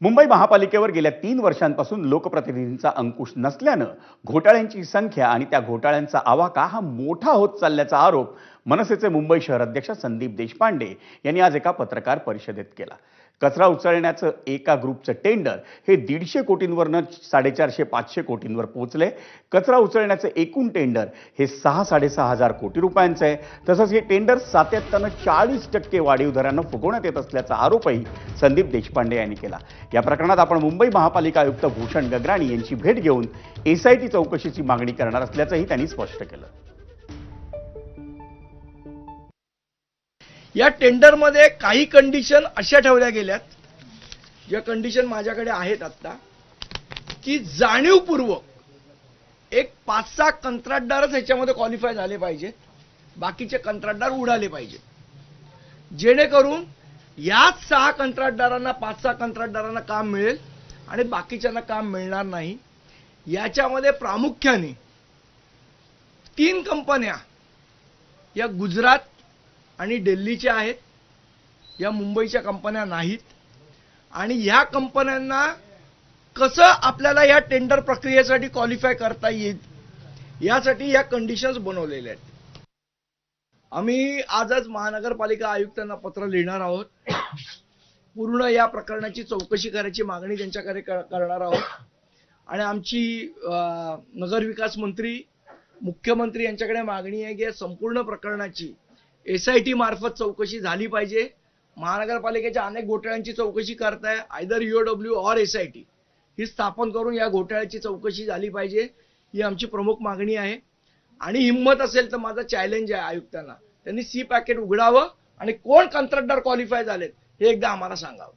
मुंबई महापालिकेवर गेल्या 3 वर्षांपासून लोकप्रतिनिधींचा अंकुश नसल्यानं घोटाळ्यांची संख्या आणि त्या घोटाळ्यांचा आवाका हा मोठा होत चालल्याचा आरोप मनसेचे मुंबई शहर अध्यक्ष संदीप देशपांडे यांनी आज एका पत्रकार परिषदेत केला. कचरा उचलण्याचं एका ग्रुपचं टेंडर हे 150 कोटींवरनं 450-500 कोटींवर पोहोचले. कचरा उचलण्याचं एकूण टेंडर हे 6-6.5 हजार कोटी रुपयांचं आहे. तसंच हे टेंडर सातत्यानं 40% वाढीव दरानं फुगवण्यात येत असल्याचा आरोपही संदीप देशपांडे यांनी केला. या प्रकरणात आपण मुंबई महापालिका आयुक्त भूषण गगराणी यांची भेट घेऊन एसआयटी चौकशीची मागणी करणार असल्याचंही त्यांनी स्पष्ट केलं. या टेंडरमध्ये काही कंडिशन अशा ठेवल्या गेल्यात, ज्या कंडिशन माझ्याकडे आहेत आता, की जाणीवपूर्वक एक 5-6 कंत्राटदारच ह्याच्यामध्ये क्वालिफाय झाले पाहिजेत, बाकीचे कंत्राटदार उडाले पाहिजेत, जेणेकरून याच 6 कंत्राटदारांना 5-6 कंत्राटदारांना काम मिळेल आणि बाकीच्यांना काम मिळणार नाही. याच्यामध्ये प्रामुख्याने 3 कंपन्या या गुजरात आणि दिल्लीच्या आहेत, या मुंबईच्या कंपन्या नाहीत. आणि ह्या कंपन्यांना कसं आपल्याला या टेंडर प्रक्रियेसाठी क्वालिफाय करता येईल यासाठी या कंडिशन्स बनवलेल्या आहेत. आम्ही आजच महानगरपालिका आयुक्तांना पत्र लिहिणार आहोत. पूर्ण या प्रकरणाची चौकशी करायची मागणी त्यांच्याकडे करणार आहोत. आणि आमची नगरविकास मंत्री, मुख्यमंत्री यांच्याकडे मागणी आहे की या संपूर्ण प्रकरणाची एसआयटी मार्फत चौकशी झाली पाहिजे. महानगरपालिकेच्या अनेक घोटाळ्यांची चौकशी करताय, आयदर ईओडब्ल्यू और एसआयटी ही स्थापन करून या घोटाळ्याची चौकशी झाली पाहिजे, ही आमची प्रमुख मागणी आहे. आणि हिंमत असेल तर माझा चॅलेंज आहे आयुक्तांना, त्यांनी सी पॅकेट उघडावं आणि कोण कंत्राटदार क्वालिफाय झालेत हे एकदा आम्हाला सांगावं.